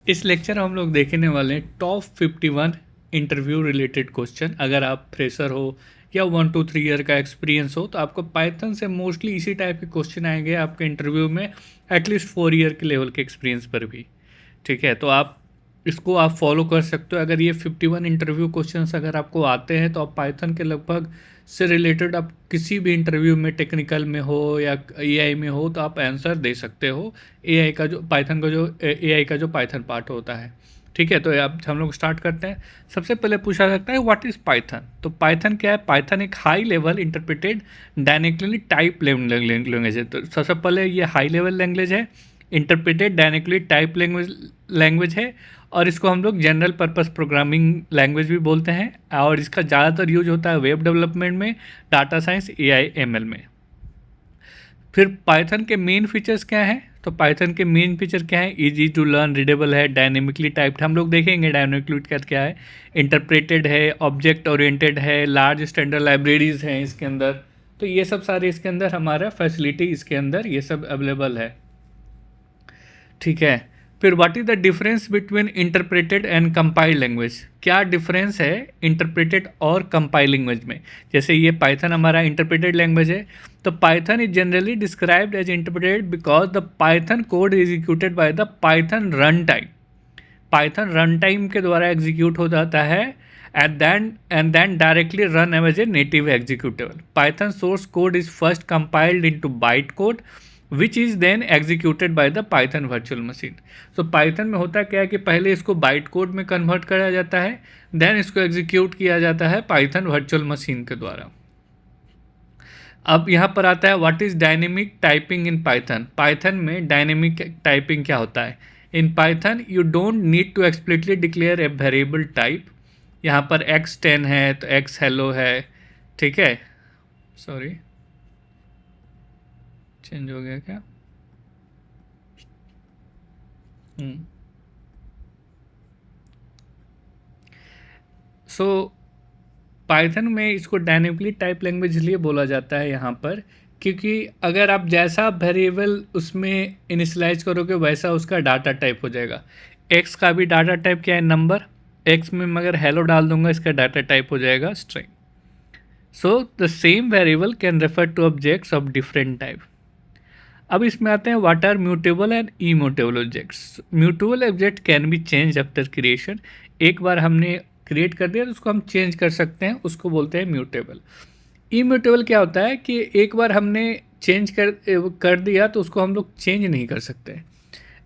इस लेक्चर में हम लोग देखने वाले हैं टॉप 51 इंटरव्यू रिलेटेड क्वेश्चन। अगर आप फ्रेशर हो या 1 to 3 ईयर का एक्सपीरियंस हो तो आपको पाइथन से मोस्टली इसी टाइप के क्वेश्चन आएंगे आपके इंटरव्यू में, एटलीस्ट 4 ईयर के लेवल के एक्सपीरियंस पर भी। ठीक है, तो आप इसको आप फॉलो कर सकते हो। अगर ये 51 इंटरव्यू क्वेश्चंस अगर आपको आते हैं तो आप पाइथन के लगभग से रिलेटेड आप किसी भी इंटरव्यू में, टेक्निकल में हो या एआई में हो, तो आप आंसर दे सकते हो। एआई का जो पाइथन का जो एआई का जो पाइथन पार्ट होता है। ठीक है, तो अब हम लोग स्टार्ट करते हैं। सबसे पहले पूछा जाता है व्हाट इज़ पाइथन। तो पाइथन क्या है? पाइथन एक high level interpreted dynamically type language है। तो सबसे पहले ये हाई लेवल लैंग्वेज है, इंटरप्रेटेड डायनेमिकली टाइप लैंग्वेज है, और इसको हम लोग जनरल पर्पस प्रोग्रामिंग लैंग्वेज भी बोलते हैं। और इसका ज़्यादातर यूज होता है वेब डेवलपमेंट में, डाटा साइंस, एआई, एमएल में। फिर पाइथन के मेन फीचर्स क्या हैं? तो पाइथन के मेन फीचर क्या है? इजी टू लर्न, रीडेबल है, डायनेमिकली टाइप्ड। हम लोग देखेंगे डायनेमिकली टाइप्ड क्या है। इंटरप्रेटेड है, ऑब्जेक्ट ओरिएंटेड है, लार्ज स्टैंडर्ड लाइब्रेरीज हैं इसके अंदर। तो ये सब सारे इसके अंदर हमारा फैसिलिटी इसके अंदर ये सब अवेलेबल है। ठीक है, फिर what is the difference between interpreted and compiled language. क्या डिफरेंस है इंटरप्रेटेड और कंपाइल्ड लैंग्वेज में? जैसे ये पाइथन हमारा इंटरप्रेटेड लैंग्वेज है, तो Python is generally described as interpreted because the Python code is executed by the Python run time. Python run time के द्वारा एग्जीक्यूट हो जाता है and then directly run as a native executable. Python source code is first compiled into bytecode which is then executed by the Python virtual machine. So Python में होता क्या है कि पहले इसको बाइट कोड में कन्वर्ट करा जाता है, देन इसको एग्जीक्यूट किया जाता है Python virtual machine के द्वारा। अब यहाँ पर आता है what is dynamic typing in Python. Python में डायनेमिक टाइपिंग क्या होता है? In Python you don't need to explicitly declare a variable type. यहाँ पर x10 है तो x हेलो है। ठीक है, सॉरी चेंज हो गया क्या? सो पाइथन में इसको डायनेमिकली टाइप लैंग्वेज इसलिए बोला जाता है यहाँ पर, क्योंकि अगर आप जैसा वेरिएबल उसमें इनिशियलाइज करोगे वैसा उसका डाटा टाइप हो जाएगा। x का भी डाटा टाइप क्या है? नंबर। x में मगर हेलो डाल दूंगा, इसका डाटा टाइप हो जाएगा string. So the same variable can refer to objects of different type. अब इसमें आते हैं what are mutable and immutable objects. Mutable object can be change after creation. एक बार हमने क्रिएट कर दिया तो उसको हम चेंज कर सकते हैं, उसको बोलते हैं म्यूटेबल। इम्यूटेबल क्या होता है कि एक बार हमने चेंज कर दिया तो उसको हम लोग चेंज नहीं कर सकते।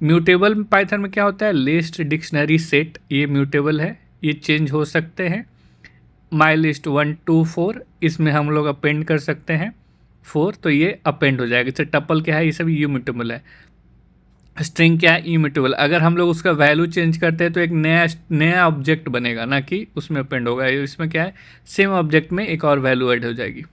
म्यूटेबल पाइथन में क्या होता है? लिस्ट, डिक्शनरी, सेट, ये म्यूटेबल है, ये चेंज हो सकते हैं। माई लिस्ट 1 to 4 इसमें हम लोग अपेंड कर सकते हैं 4, तो ये अपेंड हो जाएगा। जैसे टपल क्या है? ये सब इम्यूटेबल है। स्ट्रिंग क्या है? इम्यूटेबल। अगर हम लोग उसका वैल्यू चेंज करते हैं तो एक नया ऑब्जेक्ट बनेगा, ना कि उसमें अपेंड होगा। इसमें क्या है? सेम ऑब्जेक्ट में एक और वैल्यू ऐड हो जाएगी।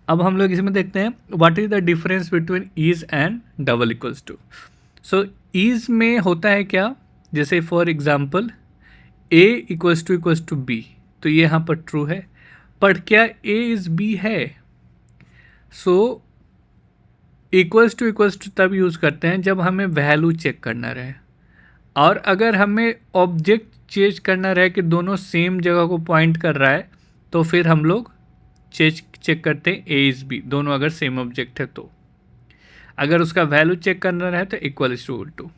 अब हम लोग इसमें देखते हैं what is the difference between is and double equals to. So is में होता है क्या? जैसे for example a equals to B, तो ये यहाँ पर ट्रू है, पर क्या a इज़ b है? सो इक्वल्स टू तब यूज़ करते हैं जब हमें वैल्यू चेक करना रहे, और अगर हमें ऑब्जेक्ट चेंज करना रहे कि दोनों सेम जगह को पॉइंट कर रहा है, तो फिर हम लोग चेक करते हैं ए इज़ बी, दोनों अगर सेम ऑब्जेक्ट है तो। अगर उसका वैल्यू चेक करना रहे तो equals to.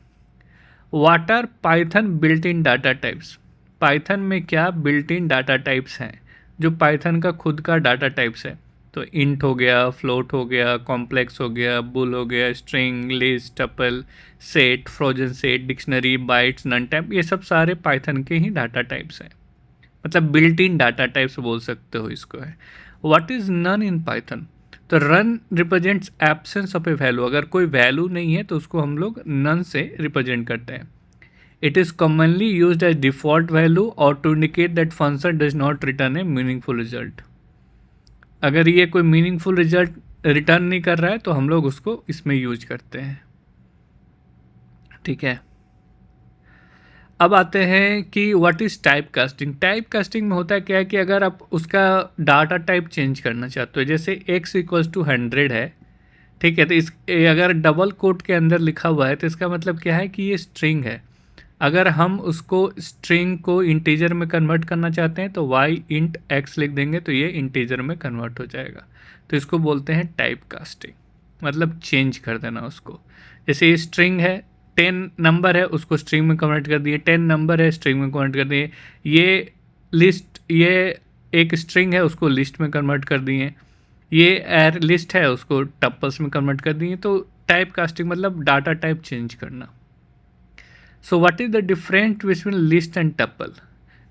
What are Python built in data types. Python में क्या बिल्ट इन डाटा टाइप्स हैं जो पाइथन का खुद का डाटा टाइप्स है? तो इंट हो गया, फ्लोट हो गया, कॉम्प्लेक्स हो गया, बुल हो गया, string, list, tuple, set, frozen set, dictionary, bytes, none type, ये सब सारे पाइथन के ही डाटा टाइप्स हैं। मतलब बिल्ट इन डाटा टाइप्स बोल सकते हो इसको है। What is none in Python. तो run represents absence of a value. अगर कोई वैल्यू नहीं है तो उसको हम लोग नन से रिप्रेजेंट करते हैं। It is commonly used as default value और to indicate that function does not return a meaningful result. अगर ये कोई मीनिंगफुल रिजल्ट रिटर्न नहीं कर रहा है तो हम लोग उसको इसमें यूज करते हैं। ठीक है, अब आते हैं कि what is type casting. Type casting में होता है क्या है कि अगर आप उसका डाटा टाइप चेंज करना चाहते हो, जैसे x इक्वल्स टू 100 है, ठीक है, तो ये अगर डबल कोट के अंदर लिखा हुआ है तो इसका मतलब क्या है कि ये स्ट्रिंग है। अगर हम उसको स्ट्रिंग को इंटीजर में कन्वर्ट करना चाहते हैं तो y इंट x लिख देंगे तो ये इंटीजर में कन्वर्ट हो जाएगा। तो इसको बोलते हैं टाइप कास्टिंग, मतलब चेंज कर देना उसको। जैसे ये स्ट्रिंग है, 10 नंबर है, उसको स्ट्रिंग में कन्वर्ट कर दिए, 10 नंबर है, स्ट्रिंग में कन्वर्ट कर दिए। ये एक स्ट्रिंग है, उसको लिस्ट में कन्वर्ट कर दिए। ये एर लिस्ट है, उसको टप्पल्स में कन्वर्ट कर दिए। तो टाइप कास्टिंग मतलब डाटा टाइप चेंज करना। So what is the difference between list and tuple?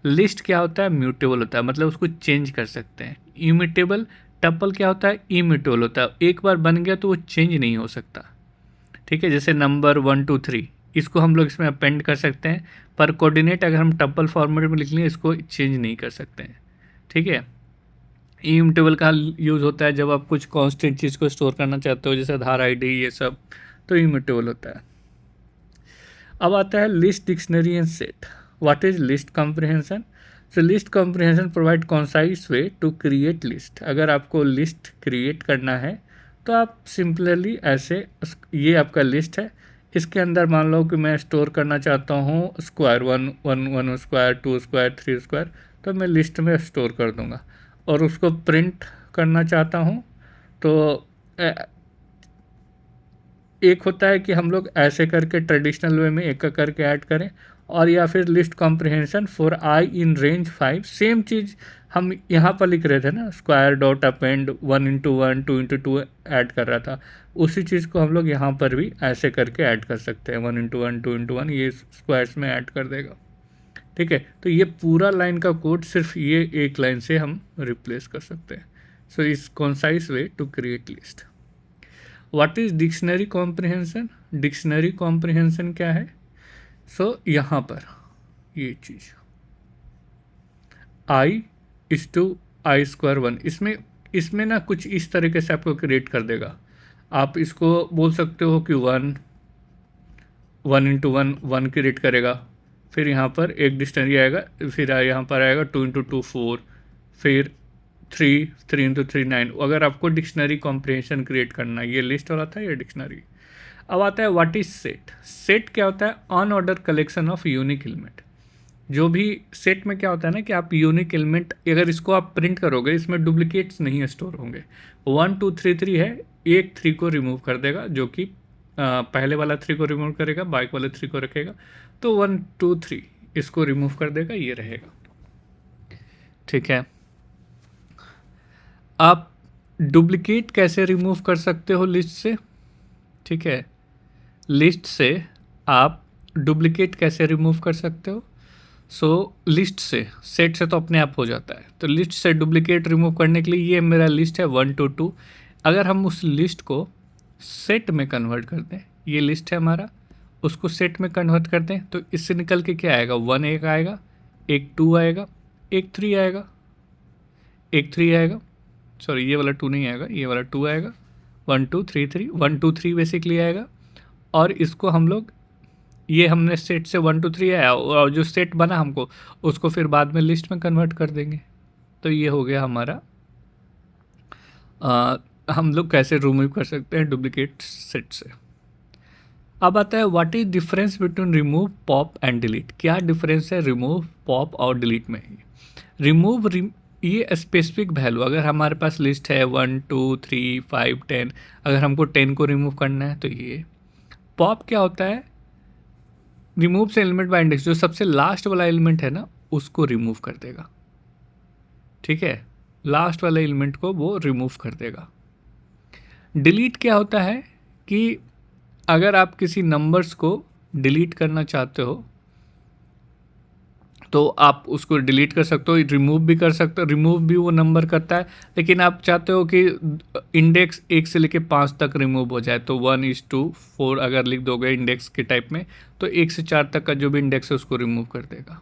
List क्या होता है? म्यूटेबल होता है, मतलब उसको चेंज कर सकते हैं। इम्यूटेबल टप्पल क्या होता है? इम्यूटेबल होता है, एक बार बन गया तो वो चेंज नहीं हो सकता। ठीक है, जैसे नंबर 1 2 3 इसको हम लोग इसमें अपेंड कर सकते हैं, पर कोऑर्डिनेट अगर हम टप्पल फॉर्मेट में लिख लें इसको चेंज नहीं कर सकते हैं। ठीक है, इम्यूटेबल का यूज़ होता है जब आप कुछ कांस्टेंट चीज़ को स्टोर करना चाहते हो, जैसे आधार आईडी ये सब, तो इम्यूटेबल होता है। अब आता है list, dictionary and set. What is list comprehension? So list comprehension provide concise way to create list. अगर आपको लिस्ट क्रिएट करना है तो आप सिंपलली ऐसे, ये आपका लिस्ट है, इसके अंदर मान लो कि मैं स्टोर करना चाहता हूँ स्क्वायर 1 स्क्वायर 2 स्क्वायर 3 स्क्वायर, तो मैं लिस्ट में स्टोर कर दूँगा। और उसको प्रिंट करना चाहता हूँ तो एक होता है कि हम लोग ऐसे करके ट्रेडिशनल वे में एक करके ऐड करें, और या फिर list comprehension for I in range 5। Same चीज़ हम यहाँ पर लिख रहे थे ना, square dot append 1 into 1 2 into 2 add कर रहा था, उसी चीज़ को हम लोग यहाँ पर भी ऐसे करके ऐड कर सकते हैं। 1 इंटू 1 2 इंटू 1 ये स्क्वायर्स में ऐड कर देगा। ठीक है, तो ये पूरा लाइन का कोड सिर्फ ये एक लाइन से हम रिप्लेस कर सकते हैं। सो इस concise way to create list. What is dictionary comprehension? Dictionary comprehension क्या है? सो यहाँ पर ये चीज़ I is to I square 1, इसमें ना कुछ इस तरीके से आपको क्रिएट कर देगा। आप इसको बोल सकते हो कि 1 इंटू 1 क्रिएट करेगा, फिर यहाँ पर एक डिक्शनरी आएगा, फिर यहाँ पर आएगा 2 इंटू 2 4, फिर 3 इंटू 3 9। अगर आपको डिक्शनरी कॉम्प्रिहेंशन क्रिएट करना है, ये लिस्ट वाला था, ये डिक्शनरी। अब आता है व्हाट इज सेट। सेट क्या होता है? On order collection of unique element. जो भी सेट में क्या होता है ना कि आप यूनिक एलिमेंट, अगर इसको आप प्रिंट करोगे इसमें डुप्लीकेट्स नहीं स्टोर होंगे। 1 2 3 3 है, एक 3 को रिमूव कर देगा, जो कि पहले वाला 3 को रिमूव करेगा, बाइक वाले 3 को रखेगा, तो 1 2 3 इसको रिमूव कर देगा, ये रहेगा। ठीक है, आप डुप्लीकेट कैसे रिमूव कर सकते हो लिस्ट से? ठीक है, लिस्ट से आप डुप्लीकेट कैसे रिमूव कर सकते हो? लिस्ट से, सेट से तो अपने आप हो जाता है, तो लिस्ट से डुप्लीकेट रिमूव करने के लिए ये मेरा लिस्ट है 1 2 2। अगर हम उस लिस्ट को सेट में कन्वर्ट कर दें, ये लिस्ट है हमारा, उसको सेट में कन्वर्ट कर दें, तो इससे निकल के क्या आएगा? 1 एक आएगा, एक 2 आएगा, एक 3 आएगा, एक 3 आएगा, सॉरी ये वाला 2 नहीं आएगा, ये वाला 2 आएगा। 1 2 3 3 1 2 3 बेसिकली आएगा। और इसको हम लोग, ये हमने सेट से 1 2 3 आया, और जो सेट बना हमको उसको फिर बाद में लिस्ट में कन्वर्ट कर देंगे। तो ये हो गया हमारा, हम लोग कैसे रिमूव कर सकते हैं डुप्लीकेट सेट से। अब आता है what is difference between remove, pop and delete. क्या डिफरेंस है रिमूव, पॉप और डिलीट में? रिमूव ये स्पेसिफिक वैल्यू, अगर हमारे पास लिस्ट है 1 2 3 5 10, अगर हमको 10 को रिमूव करना है तो ये। पॉप क्या होता है? रिमूव से एलिमेंट बाय इंडेक्स, जो सबसे लास्ट वाला एलिमेंट है ना उसको रिमूव कर देगा। ठीक है, लास्ट वाले एलिमेंट को वो रिमूव कर देगा। डिलीट क्या होता है कि अगर आप किसी नंबर्स को डिलीट करना चाहते हो तो आप उसको डिलीट कर सकते हो, रिमूव भी कर सकते हो। रिमूव भी वो नंबर करता है, लेकिन आप चाहते हो कि इंडेक्स 1 से लेके 5 तक रिमूव हो जाए, तो 1:4 अगर लिख दोगे इंडेक्स के टाइप में, तो 1 से 4 तक का जो भी इंडेक्स है उसको रिमूव कर देगा।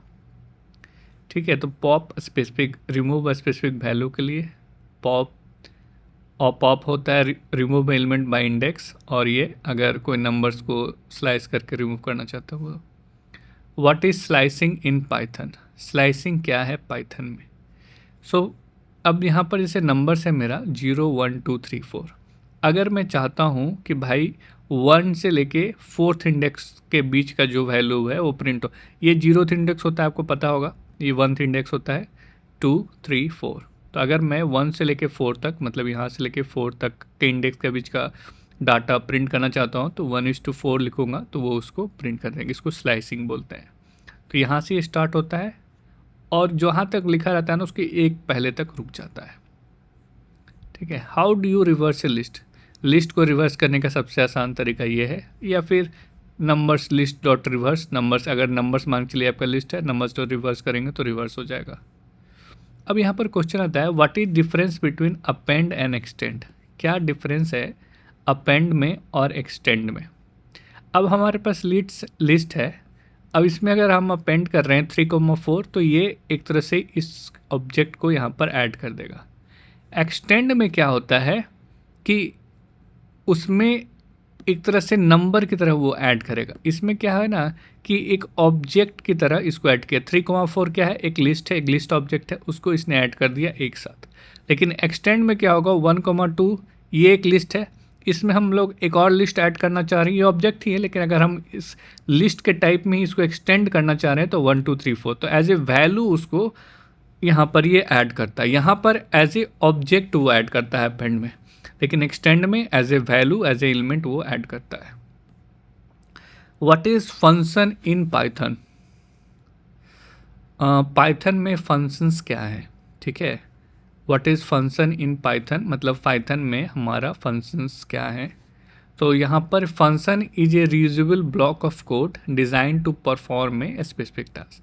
ठीक है, तो pop specific, remove specific value के लिए पॉप, और पॉप होता है रिमूव एलिमेंट बाय इंडेक्स, और ये अगर कोई नंबर्स को स्लाइस करके रिमूव करना चाहते हो। What is slicing in Python? Slicing क्या है पाइथन में? अब यहाँ पर जैसे नंबर्स है मेरा 0 1 2 3 4, अगर मैं चाहता हूँ कि भाई 1 से लेके 4th इंडेक्स के बीच का जो वैल्यू है वो प्रिंट हो, ये 0th इंडेक्स होता है, आपको पता होगा, ये 1th इंडेक्स होता है, 2 3 4। तो अगर मैं 1 से लेके 4 तक, मतलब यहाँ से लेके 4 तक के इंडेक्स के बीच का डाटा प्रिंट करना चाहता हूँ तो 1:4 लिखूँगा तो वो उसको प्रिंट कर देंगे। इसको स्लाइसिंग बोलते हैं। तो यहाँ से ये स्टार्ट होता है और जहाँ तक लिखा रहता है ना उसके एक पहले तक रुक जाता है। ठीक है। How do you reverse A list? List को रिवर्स करने का सबसे आसान तरीका ये है, या फिर numbers list dot reverse numbers, अगर नंबर्स मान के लिए आपका लिस्ट है, नंबर्स डॉट रिवर्स करेंगे तो रिवर्स हो जाएगा। अब यहाँ पर क्वेश्चन आता है what is difference between append and extend? क्या डिफरेंस है अपेंड में और एक्सटेंड में? अब हमारे पास लिस्ट है, अब इसमें अगर हम अपेंड कर रहे हैं 3,4 तो ये एक तरह से इस ऑब्जेक्ट को यहाँ पर ऐड कर देगा। एक्सटेंड में क्या होता है कि उसमें एक तरह से नंबर की तरह वो ऐड करेगा। इसमें क्या है ना कि एक ऑब्जेक्ट की तरह इसको ऐड किया। 3,4 क्या है, एक लिस्ट है, एक लिस्ट ऑब्जेक्ट है, उसको इसने ऐड कर दिया एक साथ। लेकिन एक्सटेंड में क्या होगा, 1,2 ये एक लिस्ट है, इसमें हम लोग एक और लिस्ट ऐड करना चाह रहे हैं, ये ऑब्जेक्ट ही है, लेकिन अगर हम इस लिस्ट के टाइप में ही इसको एक्सटेंड करना चाह रहे हैं तो 1 2 3 4, तो एज ए वैल्यू उसको यहाँ पर ये ऐड करता है। यहाँ पर एज ए ऑब्जेक्ट वो ऐड करता है अपेंड में, लेकिन एक्सटेंड में as a value, as a element वो ऐड करता है। What is function in Python? Python में फंक्शंस क्या है? ठीक है, what is function in Python, मतलब पाइथन में हमारा फंक्शंस क्या है? तो यहाँ पर function is a reusable block of code design to perform a specific task.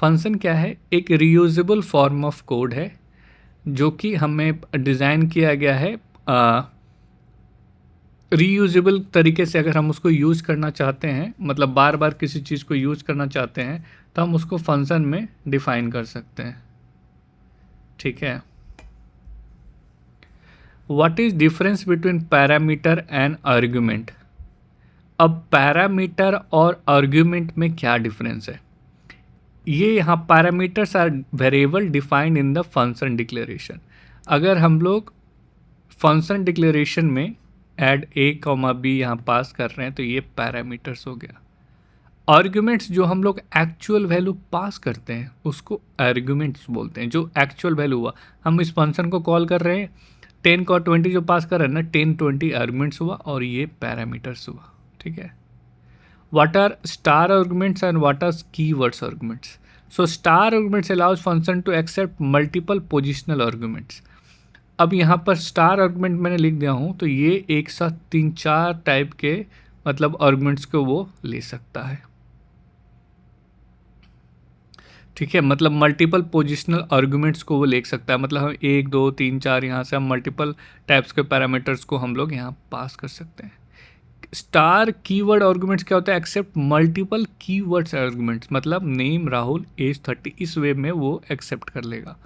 Function क्या है? एक रीयूजेबल फॉर्म ऑफ कोड है जो कि हमें डिज़ाइन किया गया है रीयूजेबल तरीके से। अगर हम उसको यूज़ करना चाहते हैं, मतलब बार बार किसी चीज़ को यूज़ करना चाहते हैं, तो हम उसको फंक्शन में डिफ़ाइन कर सकते हैं। ठीक है। What is difference between parameter and argument? अब पैरामीटर और आर्ग्यूमेंट में क्या डिफरेंस है? ये यहाँ parameters are variable defined in the function declaration. अगर हम लोग फंक्शन डिक्लेरेशन में ऐड a, b यहाँ पास कर रहे हैं तो ये पैरामीटर्स हो गया। आर्ग्यूमेंट्स जो हम लोग एक्चुअल वैल्यू पास करते हैं उसको आर्ग्यूमेंट्स बोलते हैं। जो एक्चुअल वैल्यू हुआ, हम इस फंक्शन को कॉल कर रहे हैं, 10 का 20 जो पास कर रहे हैं ना, 10 20 आर्ग्यूमेंट्स हुआ और ये पैरामीटर्स हुआ। ठीक है। What are star arguments and what are keywords arguments? So star arguments allows function to accept multiple positional arguments. अब यहाँ पर स्टार आर्गुमेंट मैंने लिख दिया हूँ तो ये एक साथ 3-4 टाइप के मतलब आर्गुमेंट्स को वो ले सकता है। ठीक है, मतलब मल्टीपल पोजिशनल आर्गुमेंट्स को वो ले सकता है। मतलब हम 1 2 3 4 यहाँ से हम मल्टीपल टाइप्स के पैरामीटर्स को हम लोग यहाँ पास कर सकते हैं। स्टार कीवर्ड आर्गुमेंट्स क्या होता है? एक्सेप्ट मल्टीपल कीवर्ड्स आर्गुमेंट्स, मतलब नेम राहुल एज 30, इस वे में वो एक्सेप्ट कर लेगा।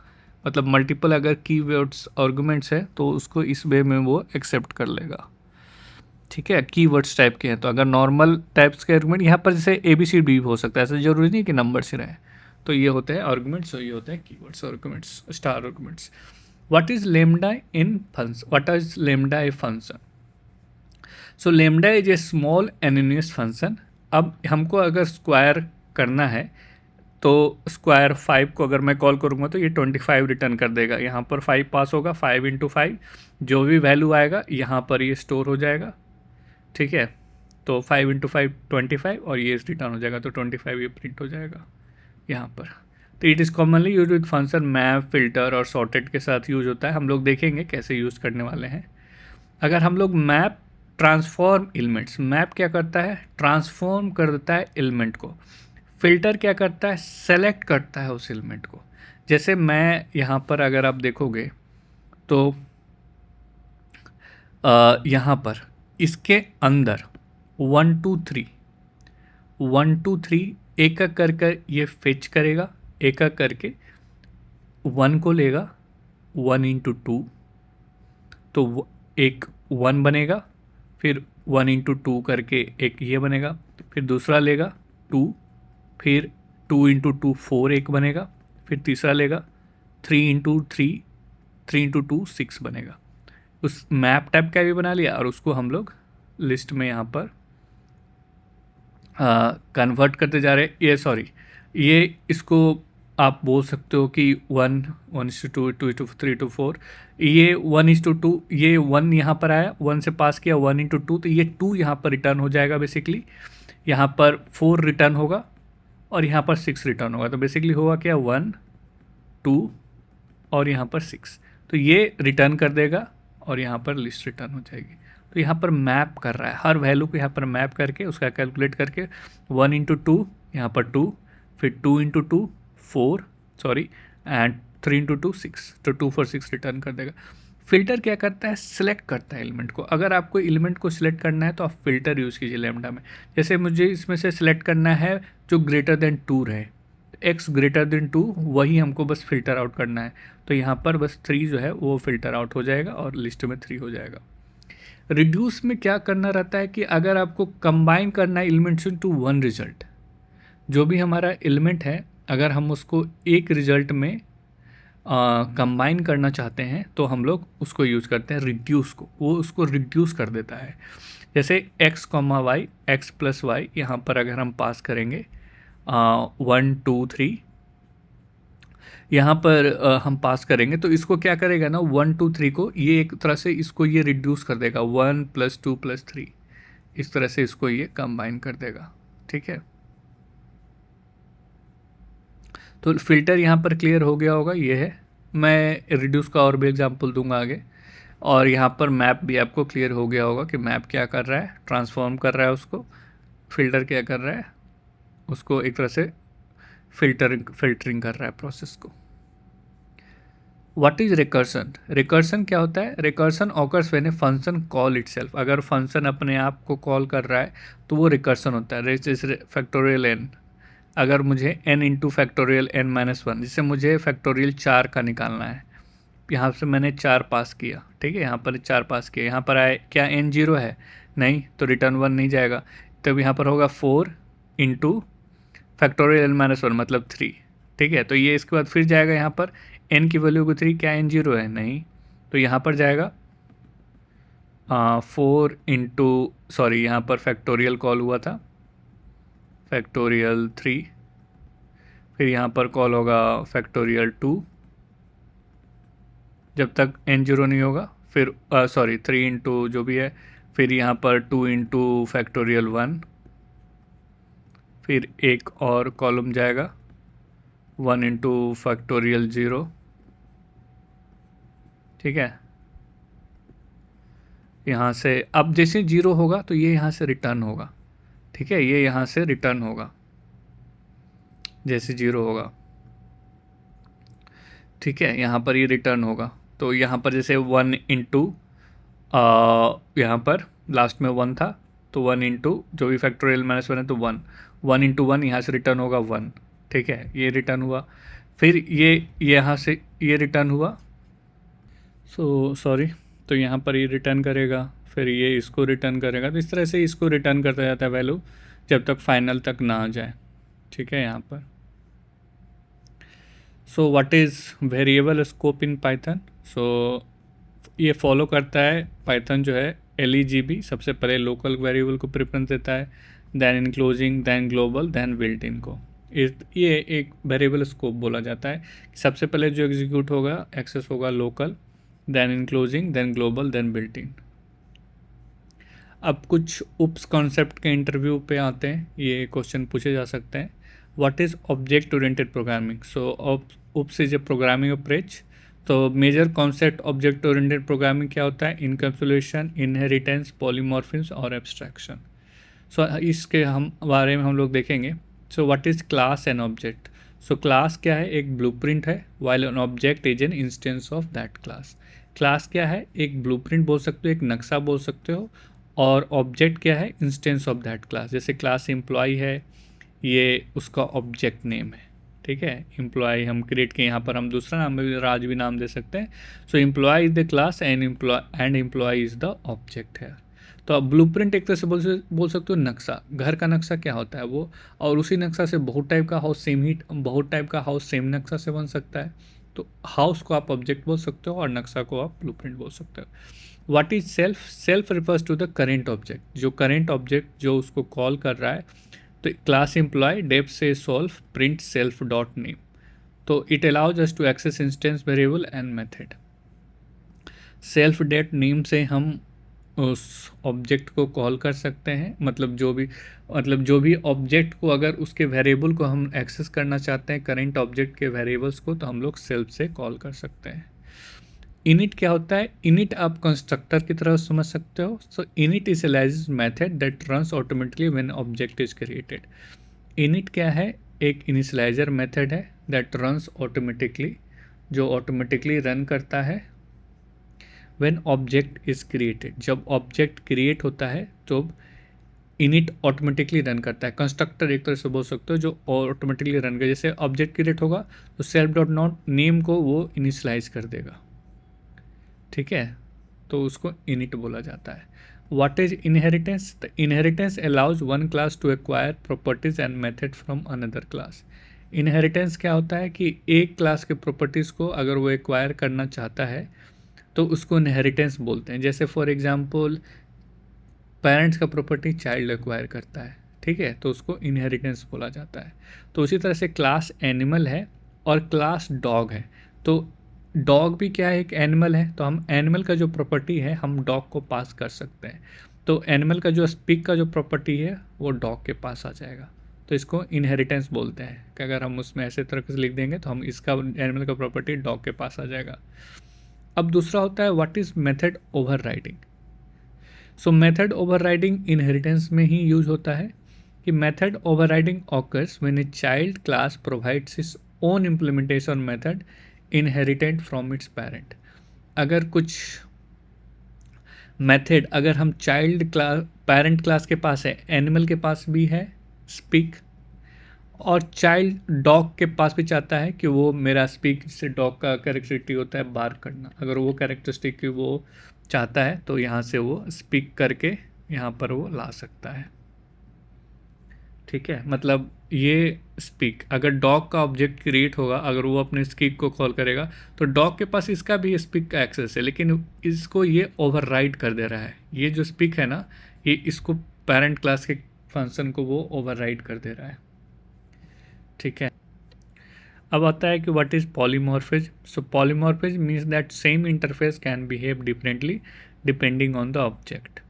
मतलब मल्टीपल अगर कीवर्ड्स आर्गुमेंट्स है तो उसको इस वे में वो एक्सेप्ट कर लेगा। ठीक है, कीवर्ड्स टाइप के हैं तो अगर नॉर्मल टाइप्स के आर्गुमेंट यहाँ पर जैसे ABCD हो सकता है, ऐसा जरूरी नहीं कि नंबर से रहे। तो ये होते हैं आर्गुमेंट्स और ये होते हैं keywords arguments, star arguments. What is lambda in function? What is lambda a function? So lambda is a small anonymous function. अब हमको अगर स्क्वायर करना है तो स्क्वायर 5 को अगर मैं कॉल करूँगा तो ये 25 रिटर्न कर देगा। यहाँ पर 5 पास होगा, 5 × 5 जो भी वैल्यू आएगा यहाँ पर ये स्टोर हो जाएगा। ठीक है, तो 5 × 5 25 और ये रिटर्न हो जाएगा, तो 25 ये प्रिंट हो जाएगा यहाँ पर। तो it is commonly use with function map, filter और सॉर्टेड के साथ यूज होता है। हम लोग देखेंगे कैसे यूज़ करने वाले हैं। अगर हम लोग मैप ट्रांसफॉर्म एलिमेंट्स, मैप क्या करता है? ट्रांसफॉर्म कर देता है एलिमेंट को। फिल्टर क्या करता है? सेलेक्ट करता है उस एलिमेंट को। जैसे मैं यहाँ पर अगर आप देखोगे तो यहाँ पर इसके अंदर 1 2 3 1 2 3 एक एक करके ये फेच करेगा, एक एक करके 1 को लेगा, 1 × 2 तो एक 1 बनेगा, फिर 1 × 2 करके एक ये बनेगा, फिर दूसरा लेगा 2, फिर 2 × 2 4 एक बनेगा, फिर तीसरा लेगा 3 × 3 3 × 2 6 बनेगा। उस मैप टाइप का भी बना लिया और उसको हम लोग लिस्ट में यहाँ पर कन्वर्ट करते जा रहे हैं। ये इसको आप बोल सकते हो कि 1:2, 2:3, 4, ये 1:2, ये 1 यहाँ पर आया, 1 से पास किया, 1:2, तो ये 2 यहाँ पर रिटर्न हो जाएगा बेसिकली। यहाँ पर 4 रिटर्न होगा और यहाँ पर 6 रिटर्न होगा। तो बेसिकली होगा क्या, 1, 2 और यहाँ पर 6, तो ये रिटर्न कर देगा और यहाँ पर लिस्ट रिटर्न हो जाएगी। तो यहाँ पर मैप कर रहा है, हर वैल्यू को यहाँ पर मैप करके उसका कैलकुलेट करके 1:2 यहाँ पर 2, फिर 2:2 4, एंड 3:2 6, तो 2 4 6 रिटर्न कर देगा। फिल्टर क्या करता है, सिलेक्ट करता है एलिमेंट को। अगर आपको एलिमेंट को सिलेक्ट करना है तो आप फिल्टर यूज़ कीजिए लैम्डा में। जैसे मुझे इसमें से सिलेक्ट करना है जो ग्रेटर देन 2 रहे, x ग्रेटर देन 2, वही हमको बस फिल्टर आउट करना है। तो यहाँ पर बस 3 जो है वो फिल्टर आउट हो जाएगा और लिस्ट में 3 हो जाएगा। रिड्यूस में क्या करना रहता है कि अगर आपको कंबाइन करना है एलिमेंट्स इनटू वन रिजल्ट, जो भी हमारा एलिमेंट है अगर हम उसको एक रिजल्ट में कंबाइन करना चाहते हैं तो हम लोग उसको यूज़ करते हैं रिड्यूस को, वो उसको रिड्यूस कर देता है। जैसे x, y, x plus Y यहाँ पर अगर हम पास करेंगे 1 2 3, यहाँ पर हम पास करेंगे तो इसको क्या करेगा ना, 1 2 3 को ये एक तरह से इसको ये रिड्यूस कर देगा, 1 + 2 + 3, इस तरह से इसको ये कंबाइन कर देगा। ठीक है, तो फिल्टर यहाँ पर क्लियर हो गया होगा, ये है। मैं रिड्यूस का और भी एग्जांपल दूंगा आगे। और यहाँ पर मैप भी आपको क्लियर हो गया होगा कि मैप क्या कर रहा है, ट्रांसफॉर्म कर रहा है उसको, फिल्टर क्या कर रहा है, उसको एक तरह से फिल्टरिंग कर रहा है प्रोसेस को। What is recursion? रिकर्सन क्या होता है? Recursion occurs when a function call itself. अगर फंक्शन अपने आप को कॉल कर रहा है तो वो रिकर्सन होता है। जैसे फैक्टोरियल एन, अगर मुझे n इंटू फैक्टोरियल n-1, जिससे मुझे फैक्टोरियल 4 का निकालना है, यहाँ से मैंने 4 पास किया, ठीक है, यहाँ पर 4 पास किया, यहाँ पर आए क्या n 0 है? नहीं, तो रिटर्न 1 नहीं जाएगा। तब यहाँ पर होगा 4 इंटू फैक्टोरियल n-1 मतलब 3, ठीक है। तो ये इसके बाद फिर जाएगा यहाँ पर n की वैल्यू को 3, क्या n 0 है? नहीं, तो यहाँ पर जाएगा 4 इंटू यहाँ पर फैक्टोरियल कॉल हुआ था, फैक्टोरियल 3, फिर यहाँ पर कॉल होगा फैक्टोरियल 2 जब तक n 0 नहीं होगा, फिर 3 इंटू जो भी है, फिर यहाँ पर 2 इंटू फैक्टोरियल 1, फिर एक और कॉलम जाएगा 1 इंटू फैक्टोरियल 0, ठीक है। यहाँ से अब जैसे 0 होगा तो ये यहाँ से रिटर्न होगा, ठीक है, ये यहाँ से रिटर्न होगा जैसे 0 होगा, ठीक है, यहाँ पर ये रिटर्न होगा। तो यहाँ पर जैसे 1 इंटू यहाँ पर लास्ट में 1 था, तो 1 इंटू जो भी फैक्टोरियल -1 है तो 1 इंटू 1 यहाँ से रिटर्न होगा 1, ठीक है, ये रिटर्न हुआ। फिर ये यहाँ से ये रिटर्न हुआ, तो यहाँ पर ये रिटर्न करेगा, फिर ये इसको रिटर्न करेगा। तो इस तरह से इसको रिटर्न करता जाता है वैल्यू जब तक फाइनल तक ना आ जाए, ठीक है। यहाँ पर so what is variable scope in Python? So ये फॉलो करता है पाइथन जो है LEGB, सबसे पहले लोकल वेरिएबल को प्रेफरेंस देता है, then enclosing, then global, then built in को। ये एक वेरिएबल स्कोप बोला जाता है। सबसे पहले जो एग्जीक्यूट होगा, एक्सेस होगा local, then enclosing, then global, then built in. अब कुछ उप्स कॉन्सेप्ट के इंटरव्यू पे आते हैं, ये क्वेश्चन पूछे जा सकते हैं। What is object oriented programming? So oops is a programming approach. तो major concept object oriented programming क्या होता है? इनकैप्सुलेशन, इनहेरिटेंस, पॉलीमॉर्फिज्म और एब्स्ट्रैक्शन। सो इसके बारे में हम लोग देखेंगे। So what is class and object? So class क्या है? एक ब्लूप्रिंट है, while an object is an instance of that class. Class क्या है? एक ब्लूप्रिंट बोल सकते हो, एक नक्शा बोल सकते हो। और ऑब्जेक्ट क्या है? Instance of that class. जैसे क्लास एम्प्लॉय है, ये उसका ऑब्जेक्ट नेम है, ठीक है। एम्प्लॉय हम क्रिएट किए, यहाँ पर हम दूसरा नाम भी, राज भी नाम दे सकते हैं। So employee is the class and employee is the object है। तो अब ब्लूप्रिंट एक तरह से बोल सकते हो नक्शा। घर का नक्शा क्या होता है वो, और उसी नक्शा से बहुत टाइप का हाउस सेम नक्शा से बन सकता है। तो हाउस को आप ऑब्जेक्ट बोल सकते हो और नक्शा को आप ब्लूप्रिंट बोल सकते हो। What is self? Self refers to the current object, जो करेंट ऑब्जेक्ट जो उसको कॉल कर रहा है। तो class employee def say self print self dot name, तो it allows us to access instance variable and method. Self dot name से हम उस ऑब्जेक्ट को कॉल कर सकते हैं, मतलब जो भी ऑब्जेक्ट को, अगर उसके वेरिएबल को हम एक्सेस करना चाहते हैं करेंट ऑब्जेक्ट के वेरिएबल्स को, तो हम लोग सेल्फ से कॉल कर सकते हैं। इनिट क्या होता है? इनिट आप कंस्ट्रक्टर की तरह समझ सकते हो। So init is initialize method that runs automatically when object is created. Init क्या है? एक इनिशियलाइजर मेथड है दैट रन्स ऑटोमेटिकली, जो ऑटोमेटिकली रन करता है व्हेन ऑब्जेक्ट इज क्रिएटेड, जब ऑब्जेक्ट क्रिएट होता है तो इनिट ऑटोमेटिकली रन करता है। कंस्ट्रक्टर एक तरह से बोल सकते हो जो ऑटोमेटिकली रन कर, जैसे ऑब्जेक्ट क्रिएट होगा तो सेल्फ डॉट नॉट नेम को वो इनिशियलाइज कर देगा, ठीक है, तो उसको इनिट बोला जाता है। What is inheritance? The inheritance allows one class to acquire properties and method from another class. Inheritance क्या होता है कि एक क्लास के प्रॉपर्टीज़ को अगर वो एक्वायर करना चाहता है तो उसको इनहेरिटेंस बोलते हैं। जैसे फॉर एग्जांपल पेरेंट्स का प्रॉपर्टी चाइल्ड एक्वायर करता है, ठीक है, तो उसको इनहेरिटेंस बोला जाता है। तो उसी तरह से क्लास एनिमल है और क्लास डॉग है, तो डॉग भी क्या है? एक एनिमल है, तो हम एनिमल का जो प्रॉपर्टी है हम डॉग को पास कर सकते हैं। तो एनिमल का जो स्पीक का जो प्रॉपर्टी है वो डॉग के पास आ जाएगा, तो इसको इनहेरिटेंस बोलते हैं कि अगर हम उसमें ऐसे तरह से लिख देंगे तो हम इसका एनिमल का प्रॉपर्टी डॉग के पास आ जाएगा। अब दूसरा होता है what is method overriding. So method overriding inheritance में ही यूज होता है कि method overriding occurs when a child class provides its own implementation method inherited from its parent. अगर कुछ मेथड अगर हम चाइल्ड क्लास पेरेंट क्लास के पास है, एनिमल के पास भी है स्पीक, और चाइल्ड डॉग के पास भी चाहता है कि वो मेरा स्पीक, जिससे डॉग का कैरेक्टरिस्टिक होता है बार्क करना, अगर वो कैरेक्टरिस्टिक वो चाहता है तो यहाँ से वो स्पीक करके यहाँ पर वो ला सकता है, ठीक है। मतलब ये स्पीक, अगर डॉग का ऑब्जेक्ट क्रिएट होगा, अगर वो अपने स्पीक को कॉल करेगा तो डॉग के पास इसका भी स्पीक का एक्सेस है, लेकिन इसको ये ओवरराइड कर दे रहा है। ये जो स्पीक है ना, ये इसको पेरेंट क्लास के फंक्शन को वो ओवरराइड कर दे रहा है, ठीक है। अब आता है कि what is polymorphism. So polymorphism means that same interface can behave differently depending on the object.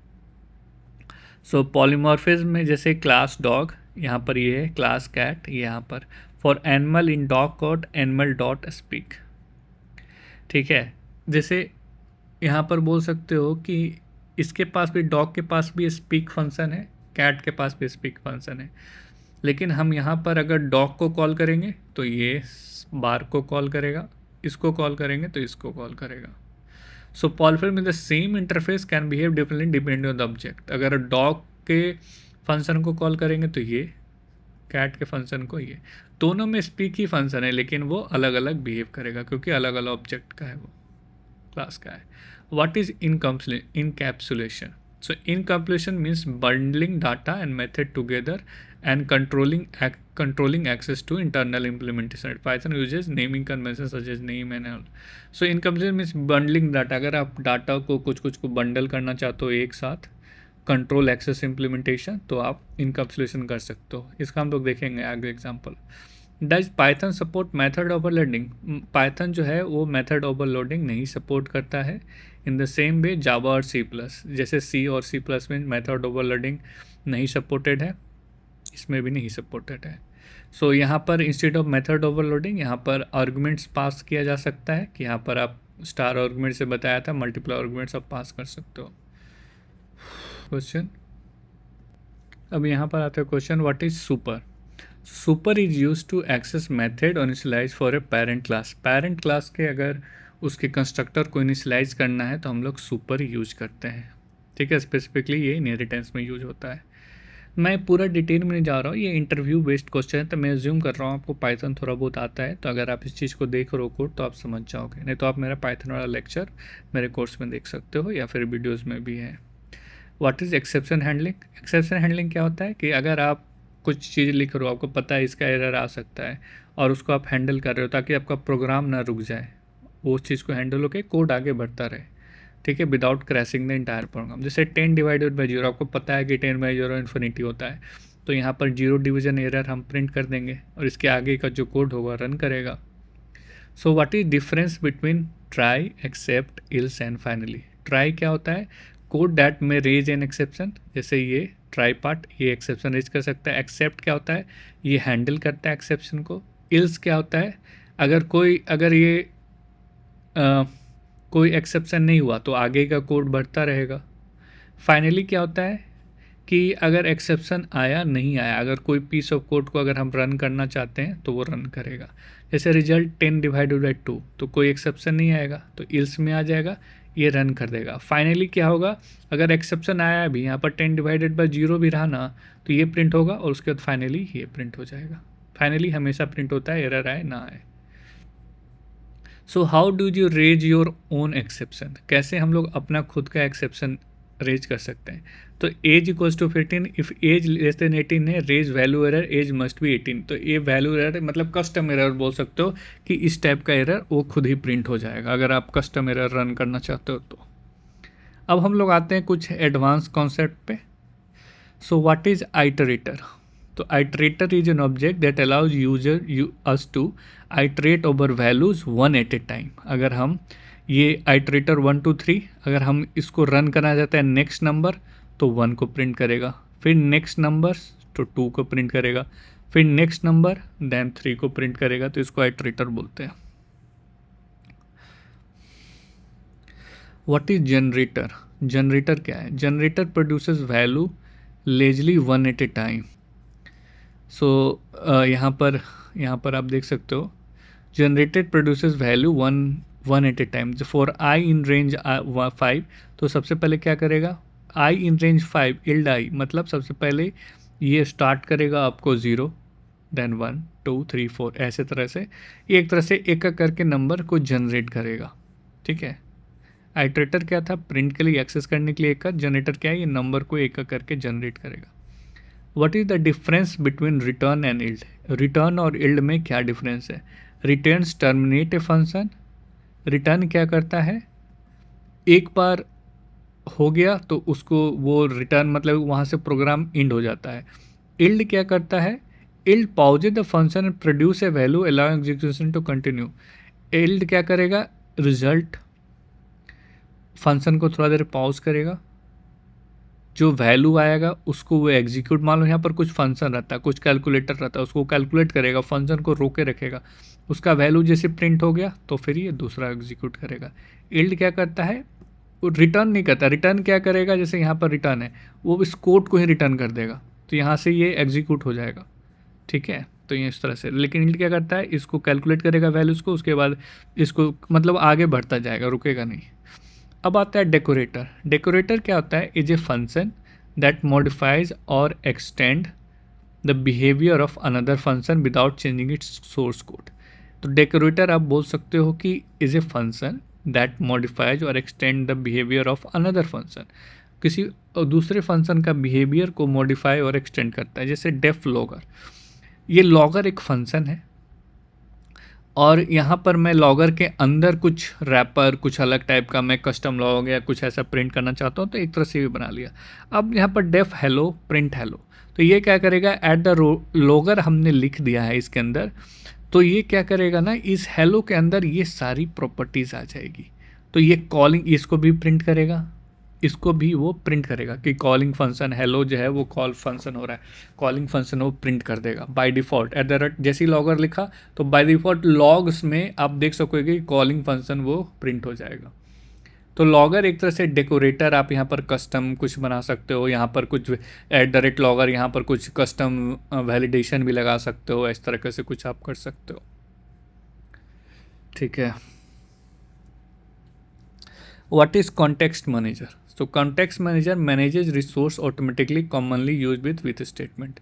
So polymorphism में जैसे क्लास डॉग, यहाँ पर ये है क्लास कैट, यहाँ पर for animal in dog code animal dot speak, ठीक है। जैसे यहाँ पर बोल सकते हो कि इसके पास भी, डॉग के पास भी स्पीक फंक्शन है, कैट के पास भी स्पीक फंक्शन है, लेकिन हम यहाँ पर अगर डॉग को कॉल करेंगे तो ये बार को कॉल करेगा, इसको कॉल करेंगे तो इसको कॉल करेगा। सो पॉलीमॉर्फिज्म में the same interface can behave differently depending on the object. अगर डॉग के फंक्शन को कॉल करेंगे तो ये, कैट के फंक्शन को ये, दोनों में स्पीक ही फंक्शन है, लेकिन वो अलग अलग बिहेव करेगा क्योंकि अलग अलग ऑब्जेक्ट का है, वो क्लास का है। What is encapsulation? So encapsulation means bundling data and method together and controlling access to internal implementation. Python uses naming conventions such as name and all. So encapsulation means bundling data. अगर आप data को कुछ को bundle करना चाहते हो एक साथ, कंट्रोल एक्सेस इम्प्लीमेंटेशन, तो आप इनकैप्सुलेशन कर सकते हो। इसका हम लोग देखेंगे आगे example. Does Python support method overloading? Python जो है वो मेथड ओवरलोडिंग नहीं सपोर्ट करता है। इन द सेम वे जावा और सी प्लस, जैसे सी और सी प्लस में मेथड ओवरलोडिंग नहीं सपोर्टेड है, इसमें भी नहीं सपोर्टेड है। सो यहाँ पर इंस्टेड ऑफ मेथड ओवरलोडिंग यहाँ पर आर्गुमेंट्स पास किया जा सकता है, कि यहाँ पर आप स्टार आर्गुमेंट से बताया था मल्टीपल आर्गुमेंट्स आप पास कर सकते हो। क्वेश्चन, अब यहाँ पर आता है question, what is super? Super is use to access method initialize for a parent class. Parent class के अगर उसके कंस्ट्रक्टर को इनिशियलाइज करना है तो हम लोग सुपर यूज करते हैं, ठीक है। स्पेसिफिकली ये इनहेरिटेंस में यूज होता है। मैं पूरा डिटेल में नहीं जा रहा हूँ, ये इंटरव्यू बेस्ड क्वेश्चन है, तो मैं अज्यूम कर रहा हूँ आपको पाइथन थोड़ा बहुत आता है, तो अगर आप इस चीज़ को देख रहे हो कोड तो आप समझ जाओगे, नहीं तो आप मेरा पाइथन वाला लेक्चर मेरे कोर्स में देख सकते हो या फिर वीडियोज़ में भी है। What is exception handling? Exception handling क्या होता है कि अगर आप कुछ चीज़ लिख रहे हो, आपको पता है इसका एरर आ सकता है, और उसको आप हैंडल कर रहे हो ताकि आपका प्रोग्राम ना रुक जाए, वो चीज़ को हैंडल होकर कोड आगे बढ़ता रहे, ठीक है, without crashing the entire program. जैसे 10 डिवाइडेड बाई 0, आपको पता है कि 10/0 इन्फिनिटी होता है, तो यहाँ पर 0 डिवीजन एरर हम प्रिंट कर देंगे और इसके आगे का जो कोड होगा रन करेगा। So what is difference between try, except, else and finally? Try क्या होता है? कोड दैट में रेज एन एक्सेप्शन, जैसे ये ट्राई पार्ट, ये एक्सेप्शन रेज कर सकता है। एक्सेप्ट क्या होता है? ये हैंडल करता है एक्सेप्शन को। इल्स क्या होता है? अगर ये कोई एक्सेप्शन नहीं हुआ तो आगे का कोड बढ़ता रहेगा। फाइनली क्या होता है कि अगर एक्सेप्शन आया नहीं आया, अगर कोई पीस ऑफ कोड को अगर हम रन करना चाहते हैं तो वो रन करेगा। जैसे रिजल्ट 10 डिवाइडेड बाई 2, तो कोई एक्सेप्शन नहीं आएगा तो इल्स में आ जाएगा, ये रन कर देगा। फाइनली क्या होगा? अगर एक्सेप्शन आया भी, यहाँ पर 10 डिवाइडेड बाई 0 भी रहा ना, तो ये प्रिंट होगा और उसके बाद फाइनली ये प्रिंट हो जाएगा। फाइनली हमेशा प्रिंट होता है, एरर आए ना आए। So how do you raise your own exception? कैसे हम लोग अपना खुद का एक्सेप्शन रेज कर सकते हैं? तो age equals to 15, if age less than 18 है, raise value error age must be 18। तो ये वैल्यू एरर मतलब कस्टम एरर बोल सकते हो कि इस टाइप का एरर वो खुद ही प्रिंट हो जाएगा अगर आप कस्टम एरर रन करना चाहते हो तो। अब हम लोग आते हैं कुछ एडवांस कॉन्सेप्ट पे। So what is iterator? तो iterator is an object that allows us to iterate over values one at a time. अगर हम ये आइटरेटर 1 2 3 अगर हम इसको रन करना चाहते हैं नेक्स्ट नंबर, तो 1 को प्रिंट करेगा, फिर नेक्स्ट नंबर तो 2 को प्रिंट करेगा, फिर नेक्स्ट नंबर देन 3 को प्रिंट करेगा। तो इसको आइटरेटर बोलते हैं। What is generator? जनरेटर क्या है? Generator produces value lazily 1 at a time. So यहाँ पर आप देख सकते हो generated produces value one at a time. For I in range 5, तो सबसे पहले क्या करेगा? आई इन रेंज 5 इल्ड आई, मतलब सबसे पहले ये स्टार्ट करेगा आपको 0, देन 1 2 3 4, ऐसे तरह से ये एक तरह से एक एक करके नंबर को जनरेट करेगा। ठीक है, आइटरेटर क्या था? प्रिंट के लिए, एक्सेस करने के लिए एक, जनरेटर क्या है? ये नंबर को एक एक करके जनरेट करेगा। What is the difference between return and yield? Return और इल्ड में क्या डिफरेंस है? Returns terminate a function. Return क्या करता है? एक बार हो गया तो उसको वो रिटर्न मतलब वहाँ से प्रोग्राम एंड हो जाता है। इल्ड क्या करता है? Yield pauses the function and produce a value allowing execution to continue. Yield क्या करेगा? रिजल्ट फंक्शन को थोड़ा देर पॉज करेगा, जो वैल्यू आएगा उसको वो एग्जीक्यूट, मान लो यहाँ पर कुछ फंक्शन रहता है, कुछ कैलकुलेटर रहता है, उसको कैलकुलेट करेगा, फंक्शन को रोके रखेगा, उसका वैल्यू जैसे प्रिंट हो गया तो फिर ये दूसरा एग्जीक्यूट करेगा। इल्ड क्या करता है? वो रिटर्न नहीं करता। रिटर्न क्या करेगा? जैसे यहाँ पर रिटर्न है, वो इस कोड को ही रिटर्न कर देगा, तो यहाँ से ये एग्जीक्यूट हो जाएगा। ठीक है, तो ये इस तरह से। लेकिन इल्ड क्या करता है? इसको कैलकुलेट करेगा वैल्यूज़ को, उसके बाद इसको मतलब आगे बढ़ता जाएगा, रुकेगा नहीं। अब आता है डेकोरेटर। डेकोरेटर क्या होता है? Is a function that modifies or extend the behavior of another function without changing its source code। तो डेकोरेटर आप बोल सकते हो कि is a function that modifies or extend the behavior of another function। किसी दूसरे फंक्शन का behaviour को मॉडिफाई और एक्सटेंड करता है। जैसे डेफ लॉगर, ये लॉगर एक फंक्शन है और यहाँ पर मैं लॉगर के अंदर कुछ रैपर, कुछ अलग टाइप का मैं कस्टम लॉग या कुछ ऐसा प्रिंट करना चाहता हूँ, तो एक तरह से भी बना लिया। अब यहाँ पर डेफ हेलो प्रिंट हेलो, तो ये क्या करेगा? एट द लॉगर हमने लिख दिया है इसके अंदर, तो ये क्या करेगा ना, इस हेलो के अंदर ये सारी प्रॉपर्टीज़ आ जाएगी। तो ये कॉलिंग इसको भी प्रिंट करेगा, इसको भी वो प्रिंट करेगा कि कॉलिंग फंक्शन हेलो जो है वो कॉल फंक्शन हो रहा है, कॉलिंग फंक्शन वो प्रिंट कर देगा by default. At the rate जैसे ही लॉगर लिखा तो बाय डिफ़ॉल्ट लॉग्स में आप देख सकोगे कि कॉलिंग फंक्शन वो प्रिंट हो जाएगा। तो लॉगर एक तरह से डेकोरेटर, आप यहाँ पर कस्टम कुछ बना सकते हो, यहाँ पर कुछ एट द रेट लॉगर, यहाँ पर कुछ कस्टम वैलिडेशन भी लगा सकते हो, इस तरह से कुछ आप कर सकते हो। ठीक है, what is context manager? So context manager manages resource automatically, commonly used with statement.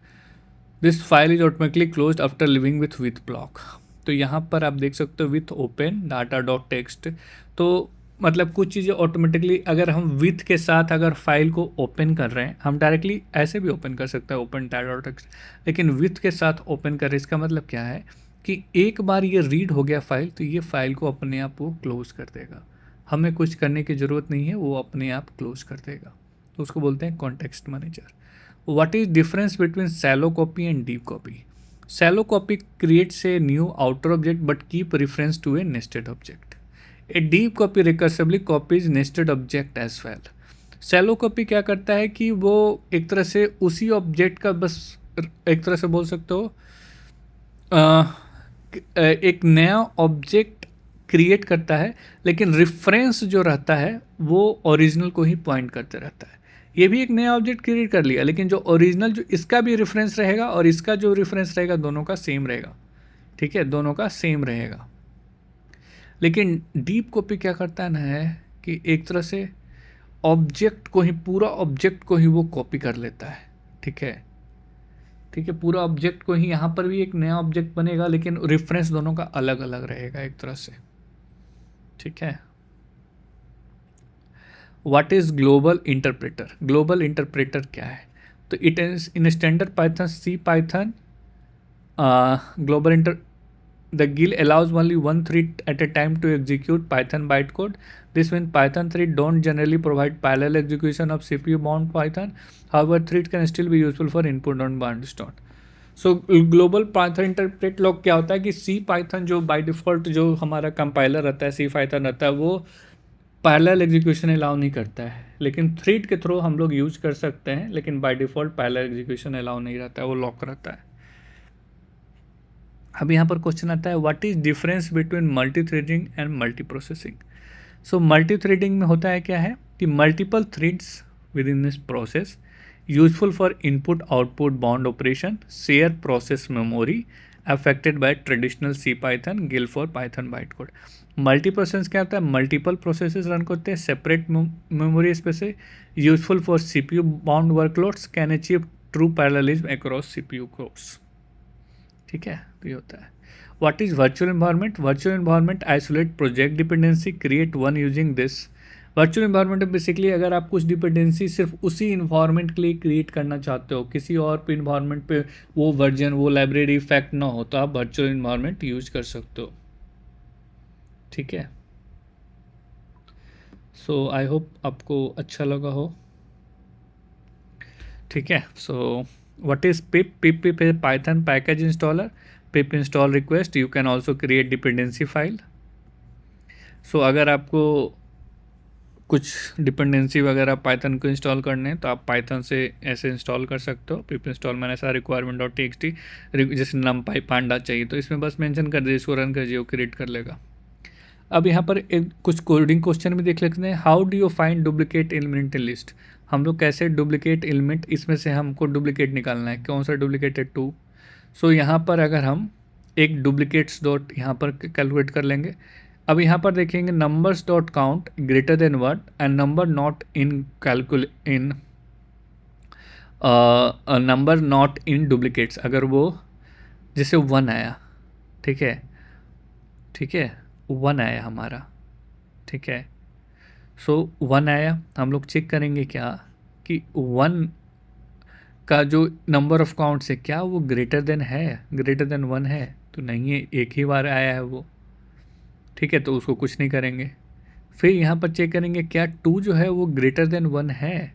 This file is automatically closed after leaving with block। तो यहाँ पर आप देख सकते हो with open data.txt, तो मतलब कुछ चीज़ें ऑटोमेटिकली अगर हम विथ के साथ अगर फाइल को ओपन कर रहे हैं, हम डायरेक्टली ऐसे भी ओपन कर सकते हैं ओपन data.txt, लेकिन विथ के साथ ओपन कर रहे, इसका मतलब क्या है कि एक बार ये रीड हो गया फाइल तो ये फाइल को अपने आप वो क्लोज कर देगा। हमें कुछ करने की ज़रूरत नहीं है, वो अपने आप क्लोज कर देगा। तो उसको बोलते हैं context manager. What is difference between shallow copy and deep copy? Shallow copy creates a new outer object but keep reference to a nested object. A deep copy recursively copies nested object as well. Shallow copy क्या करता है कि वो एक तरह से उसी object का बस एक तरह से बोल सकते हो एक नया ऑब्जेक्ट क्रिएट करता है, लेकिन रेफरेंस जो रहता है वो ओरिजिनल को ही पॉइंट करते रहता है। ये भी एक नया ऑब्जेक्ट क्रिएट कर लिया, लेकिन जो ओरिजिनल जो इसका भी रेफरेंस रहेगा और इसका जो रेफरेंस रहेगा दोनों का सेम रहेगा। ठीक है, दोनों का सेम रहेगा। लेकिन डीप कॉपी क्या करता है ना है कि एक तरह से ऑब्जेक्ट को ही, पूरा ऑब्जेक्ट को ही वो कॉपी कर लेता है। ठीक है, ठीक है, पूरा ऑब्जेक्ट को ही, यहाँ पर भी एक नया ऑब्जेक्ट बनेगा लेकिन रेफरेंस दोनों का अलग अलग रहेगा एक तरह से। ठीक है। What is global interpreter? Global interpreter क्या है? तो it is in standard Python, C Python, global inter the GIL allows only one thread at a time to execute Python bytecode. This means Python thread don't generally provide parallel execution of CPU bound Python. However, thread can still be useful for input on bound start. So global Python interpret log क्या होता है कि सी Python जो by default जो हमारा compiler रहता है, सी Python रहता है, वो पैरेलल एग्जीक्यूशन अलाउ नहीं करता है, लेकिन थ्रेड के थ्रू हम लोग यूज कर सकते हैं, लेकिन by default parallel execution allow नहीं रहता है, वो लॉक रहता है। अब यहाँ पर क्वेश्चन आता है what is difference between multi threading and multi processing? So multi threading में होता है क्या है कि multiple threads within this process useful for input output bound operation, share process memory affected by traditional C Python, GIL for Python byte code. Multi process क्या होता है? Multiple processes run करते हैं सेपरेट मेमोरी स्पेस से, useful for CPU bound workloads, can achieve true parallelism across CPU course. ठीक है, तो ये होता है। What is virtual environment? Virtual environment isolate project dependency, create one using this. Virtual environment basically अगर आप कुछ डिपेंडेंसी सिर्फ उसी इन्वायरमेंट के लिए क्रिएट करना चाहते हो, किसी और पे इन्वायरमेंट पे वो वर्जन, वो लाइब्रेरी इफेक्ट ना हो, तो आप वर्चुअल इन्वायरमेंट यूज कर सकते हो। ठीक है, सो आई होप आपको अच्छा लगा हो। ठीक है, सो व्हाट इज पिप? पिप है Python package installer. Pip install request, you can also create dependency file. So अगर आपको कुछ डिपेंडेंसी वगैरह पाइथन को इंस्टॉल करने हैं तो आप पाइथन से ऐसे इंस्टॉल कर सकते हो। पिप इंस्टॉल मैंने ऐसा रिक्वायरमेंट डॉट टी जैसे numpy पांडा चाहिए तो इसमें बस मेंशन कर दीजिए, इसको रन कर दीजिए, वो क्रिएट कर लेगा। अब यहाँ पर एक कुछ कोडिंग क्वेश्चन भी देख लेते हैं। How do you find duplicate element in list? हम लोग कैसे डुप्लीकेट एलिमेंट, इसमें से हमको डुप्लीकेट निकालना है, कौन सा डुप्लीकेट है? 2। सो यहाँ पर अगर हम एक डुप्लीकेट्स डॉट यहाँ पर कैलकुलेट कर लेंगे। अब यहाँ पर देखेंगे numbers dot count greater than word and number not in number not in duplicates, अगर वो जैसे 1 आया, ठीक है, ठीक है, 1 आया हमारा, ठीक है, सो 1 आया, हम लोग चेक करेंगे क्या कि 1 का जो नंबर ऑफ काउंट्स है क्या वो ग्रेटर देन है, ग्रेटर देन 1 है? तो नहीं है, एक ही बार आया है वो। ठीक है, तो उसको कुछ नहीं करेंगे। फिर यहाँ पर चेक करेंगे क्या 2 जो है वो ग्रेटर देन 1 है?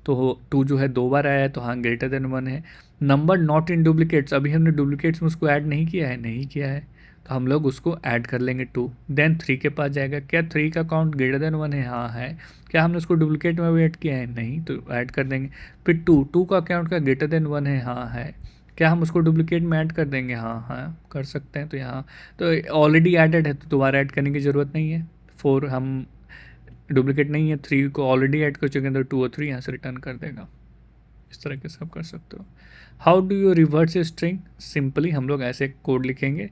तो 2 जो है 2 बार आया है, तो हाँ ग्रेटर देन 1 है। नंबर नॉट इन डुप्लीकेट्स, अभी हमने डुप्लीकेट्स में उसको ऐड नहीं किया है, नहीं किया है, तो हम लोग उसको ऐड कर लेंगे 2। देन 3 के पास जाएगा, क्या 3 का काउंट ग्रेटर देन 1 है? हाँ है। क्या हमने उसको डुप्लीकेट में भी ऐड किया है? नहीं, तो ऐड कर देंगे। फिर 2 का काउंट का ग्रेटर देन 1 है? हाँ है। क्या हम उसको डुप्लीकेट में ऐड कर देंगे? हाँ हाँ कर सकते हैं। तो यहाँ तो ऑलरेडी ऐडेड है तो दोबारा ऐड करने की ज़रूरत नहीं है। 4 हम डुप्लीकेट नहीं है, 3 को ऑलरेडी ऐड कर चुके हैं तो 2 और 3 यहाँ से रिटर्न कर देगा। इस तरह के सब कर सकते हो। How do you reverse a string? Simply हम लोग ऐसे कोड लिखेंगे,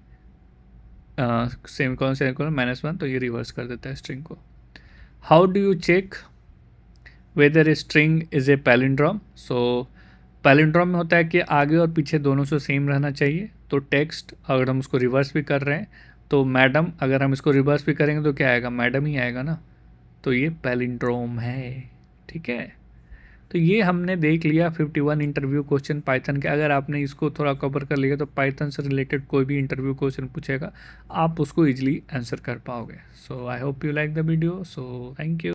सेमीकोलन सेमीकोलन -1, तो ये रिवर्स कर देता है स्ट्रिंग को। How do you check whether a string is a palindrome? So palindrome में होता है कि आगे और पीछे दोनों से सेम रहना चाहिए। तो टेक्स्ट अगर हम उसको रिवर्स भी कर रहे हैं तो मैडम, अगर हम इसको रिवर्स भी करेंगे तो क्या आएगा? मैडम ही आएगा ना। तो ये पैलिंड्रोम है। ठीक है, तो ये हमने देख लिया 51 इंटरव्यू क्वेश्चन पाइथन के। अगर आपने इसको थोड़ा कवर कर लिया तो पाइथन से रिलेटेड कोई भी इंटरव्यू क्वेश्चन पूछेगा आप उसको ईजिली आंसर कर पाओगे। So I hope you like the video. So thank you.